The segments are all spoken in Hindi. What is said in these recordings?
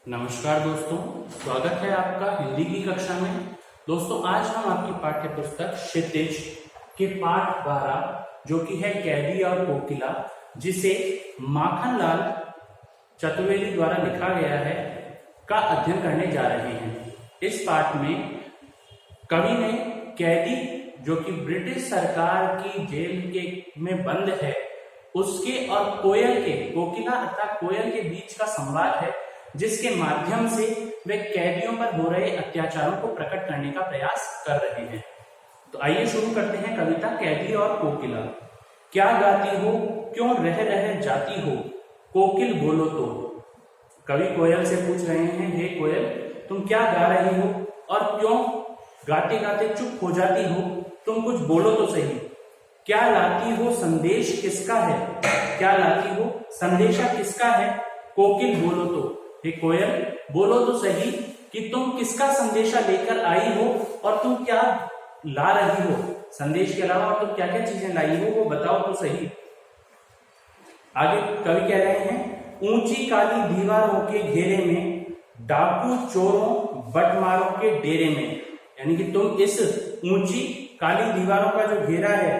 नमस्कार दोस्तों, स्वागत है आपका हिंदी की कक्षा में। दोस्तों, आज हम आपकी पाठ्य पुस्तक क्षितिज के पाठ 12 जो कि है कैदी और कोकिला, जिसे माखनलाल चतुर्वेदी द्वारा लिखा गया है, का अध्ययन करने जा रहे हैं। इस पाठ में कवि ने कैदी जो कि ब्रिटिश सरकार की जेल में बंद है, उसके और कोकिला अर्थात कोयल के बीच का संवाद है, जिसके माध्यम से वे कैदियों पर हो रहे अत्याचारों को प्रकट करने का प्रयास कर रहे हैं। तो आइए शुरू करते हैं कविता कैदी और कोकिला। क्या गाती हो, क्यों रह रह जाती हो, कोकिल बोलो तो। कवि कोयल से पूछ रहे हैं, हे कोयल, तुम क्या गा रही हो और क्यों गाते गाते चुप हो जाती हो, तुम कुछ बोलो तो सही। क्या लाती हो, संदेश किसका है, क्या लाती हो, संदेशा किसका है, कोकिल बोलो तो। हे कोयल, बोलो तो सही कि तुम किसका संदेशा लेकर आई हो और तुम क्या ला रही हो। संदेश के अलावा और तुम क्या क्या चीजें लाई हो, वो बताओ तो सही। आगे कवि कह रहे हैं, ऊंची काली दीवारों के घेरे में, डाकू चोरों बटमारों के डेरे में। यानी कि तुम इस ऊंची काली दीवारों का जो घेरा है,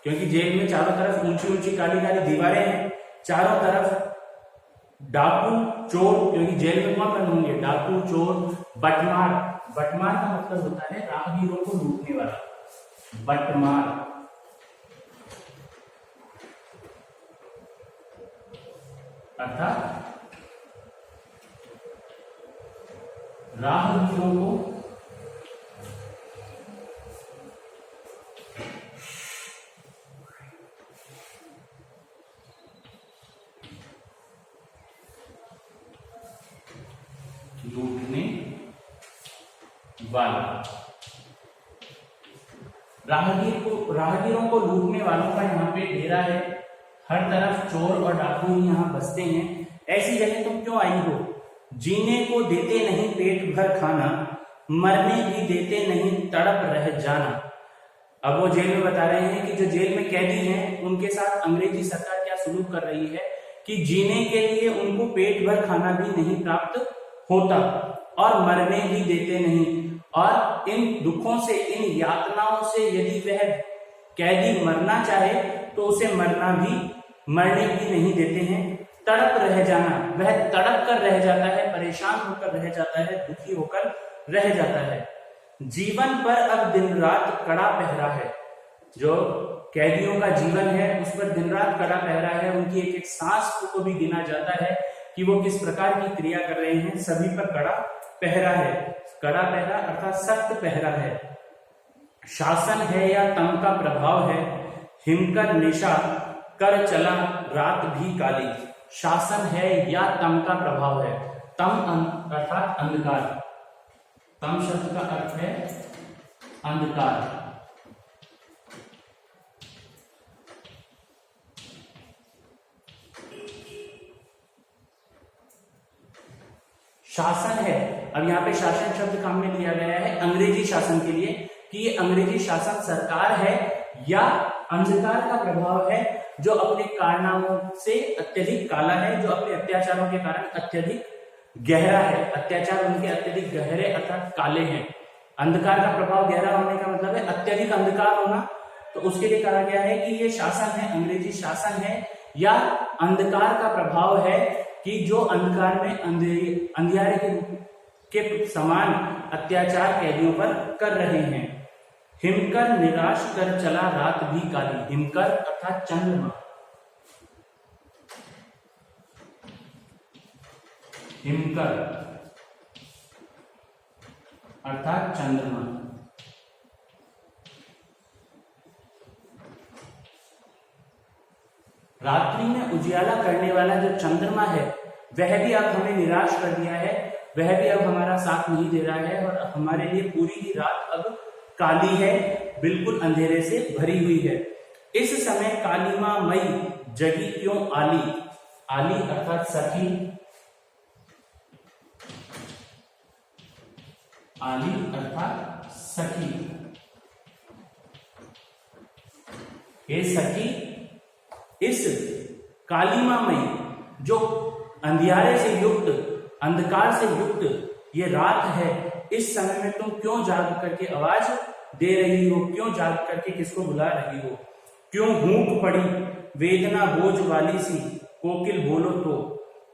क्योंकि जेल में चारों तरफ ऊंची ऊंची काली काली दीवारें हैं, चारों तरफ डाकू चोर, क्योंकि जेल में कौन बंद होंगे, डाकू चोर, बटमार। बटमार का मतलब होता है राहगीरों को लूटने वाला, बटमार। अर्थात राहगीरों को लूटने वाला। राहगीरों को लूटने वालों का यहाँ पे डेरा है। हर तरफ चोर और डाकू यहाँ बसते हैं। ऐसी जगह तुम क्यों आई हो, जीने को देते नहीं पेट भर खाना, मरने भी देते नहीं तड़प रह जाना। अब वो जेल में बता रहे हैं कि जो जेल में कैदी हैं, उनके साथ अंग्रेजी सरकार क्या सुलूक कर रही है कि जीने के लिए उनको पेट भर खाना भी नहीं प्राप्त होता और मरने भी देते नहीं, और इन दुखों से, इन यातनाओं से यदि वह कैदी मरना चाहे तो उसे मरने भी नहीं देते हैं। तड़प रह जाना, वह तड़प कर रह जाता है, परेशान होकर रह जाता है, दुखी होकर रह जाता है। जीवन पर अब दिन रात कड़ा पहरा है। जो कैदियों का जीवन है उस पर दिन रात कड़ा पहरा है। उनकी एक एक सांस को भी गिना जाता है कि वो किस प्रकार की क्रिया कर रहे हैं। सभी पर कड़ा पहरा है। कड़ा पहरा अर्थात सख्त पहरा है। शासन है या तम का प्रभाव है, हिमकर निशा कर चला रात भी काली। शासन है या तम का प्रभाव है। तम अर्थात अंधकार। तम शब्द का अर्थ है अंधकार। शासन है, अब यहाँ पे शासन शब्द काम में लिया गया है अंग्रेजी शासन के लिए, कि ये अंग्रेजी शासन सरकार है या अंधकार का प्रभाव है, जो अपने कारनामों से अत्यधिक काला है, जो अपने अत्याचारों के कारण अत्यधिक गहरा है। अत्याचार उनके अत्यधिक गहरे अर्थात काले हैं। अंधकार का प्रभाव गहरा होने का मतलब है अत्यधिक अंधकार होना। तो उसके लिए कहा गया है कि ये शासन है, अंग्रेजी शासन है या अंधकार का प्रभाव है, कि जो अंधकार में अंधियारे के समान अत्याचार कैदियों पर कर रहे हैं। हिमकर निराश कर चला रात भी काली। हिमकर अर्थात चंद्रमा। हिमकर अर्थात चंद्रमा। रात्रि में उजियाला करने वाला जो चंद्रमा है, वह भी अब हमें निराश कर दिया है, वह भी अब हमारा साथ नहीं दे रहा है और हमारे लिए पूरी ही रात अब काली है, बिल्कुल अंधेरे से भरी हुई है। इस समय कालीमा मई जगी क्यों आली। आली अर्थात सखी। आली अर्थात सखी। हे सखी, इस कालीमा में जो अंधियारे से युक्त अंधकार से युक्त ये रात है, इस समय में तुम क्यों जाग करके आवाज दे रही हो, क्यों जाग करके किसको बुला रही हो? क्यों हूक पड़ी वेदना बोझ वाली सी, कोकिल बोलो तो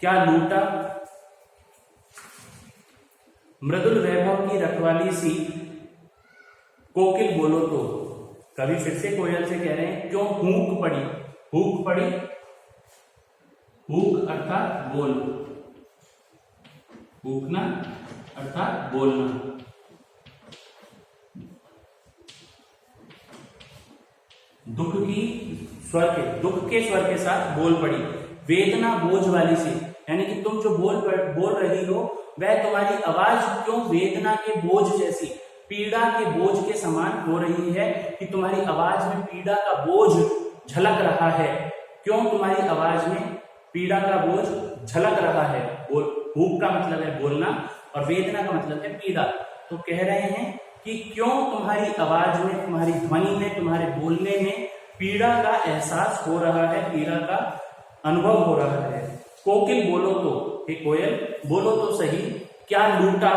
क्या लूटा मृदुल वैभव की रखवाली सी, कोकिल बोलो तो। कवि फिर से कोयल से कह रहे हैं क्यों हूक पड़ी, हूक पड़ी, हूक अर्थात बोल, हूकना अर्थात बोलना। दुख के स्वर के साथ बोल पड़ी, वेदना बोझ वाली सी, यानी कि तुम जो बोल रही हो वह तुम्हारी आवाज क्यों वेदना के बोझ जैसी, पीड़ा के बोझ के समान हो रही है, कि तुम्हारी आवाज में पीड़ा का बोझ झलक रहा है। क्यों तुम्हारी आवाज में पीड़ा का बोझ झलक रहा है? हूक का मतलब है बोलना और वेदना का मतलब है पीड़ा। तो कह रहे हैं कि क्यों तुम्हारी आवाज में, तुम्हारी ध्वनि में, तुम्हारे बोलने में पीड़ा का एहसास हो रहा है, पीड़ा का अनुभव हो रहा है। कोकिल बोलो तो, हे कोयल बोलो तो सही, क्या लूटा,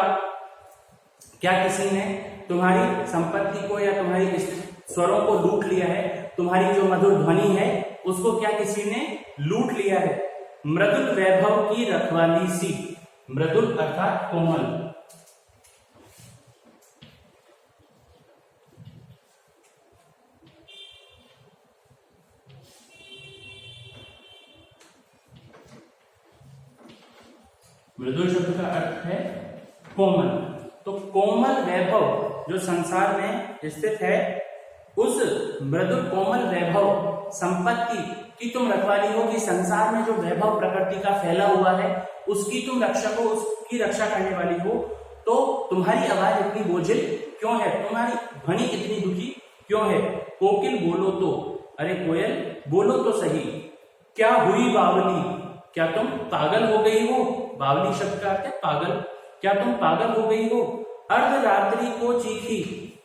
क्या किसी ने तुम्हारी संपत्ति को या तुम्हारी स्वरों को लूट लिया है? तुम्हारी जो मधुर ध्वनि है उसको क्या किसी ने लूट लिया है? मृदुल वैभव की रखवाली सी, मृदुल अर्थात कोमल, मृदुल शब्द का अर्थ है कोमल। तो कोमल वैभव जो संसार में स्थित है, उस मृदुल कोमल वैभव संपत्ति की तुम रखवाली हो, कि संसार में जो वैभव प्रकृति का फैला हुआ है उसकी तुम रक्षक हो, उसकी रक्षा करने वाली हो। तो तुम्हारी आवाज इतनी बोझिल क्यों है, तुम्हारी ध्वनि इतनी दुखी क्यों है? कोकिल बोलो तो, अरे कोयल बोलो तो सही, क्या हुई बावली, क्या तुम पागल हो गई हो? बावली शब्द का अर्थ है पागल, क्या तुम पागल हो गई हो? अर्धरात्रि को चीखी,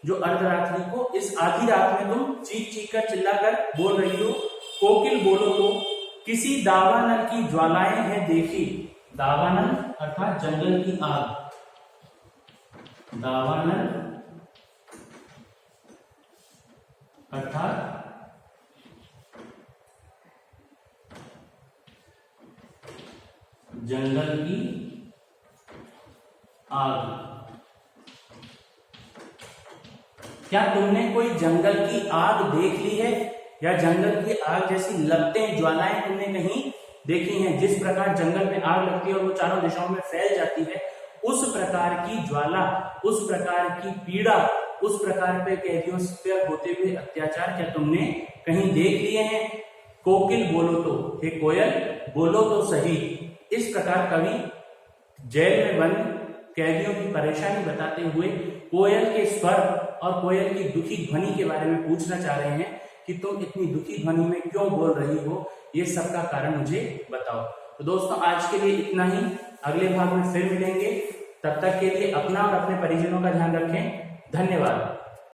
जो अर्धरात्रि को इस आधी रात में तुम चीख चीख कर चिल्लाकर बोल रही हो। कोकिल बोलो तो किसी दावानल की ज्वालाएं हैं देखी, दावानल अर्थात जंगल की आग, दावानल अर्थात जंगल की आग। क्या तुमने कोई जंगल की आग देख ली है, या जंगल की आग जैसी लपटें ज्वालाएं तुमने कहीं देखी हैं? जिस प्रकार जंगल में आग लगती है और वो चारों दिशाओं में फैल जाती है, उस प्रकार की ज्वाला, उस प्रकार की पीड़ा, उस प्रकार पे कैदियों पर होते हुए अत्याचार क्या तुमने कहीं देख लिए हैं? कोकिल बोलो तो, हे कोयल बोलो तो सही। इस प्रकार कवि जेल में बंद कैदियों की परेशानी बताते हुए कोयल के स्वर और कोयल की दुखी ध्वनि के बारे में पूछना चाह रहे हैं कि तुम इतनी दुखी ध्वनि में क्यों बोल रही हो, ये सब का कारण मुझे बताओ। तो दोस्तों आज के लिए इतना ही, अगले भाग में फिर मिलेंगे। तब तक के लिए अपना और अपने परिजनों का ध्यान रखें। धन्यवाद।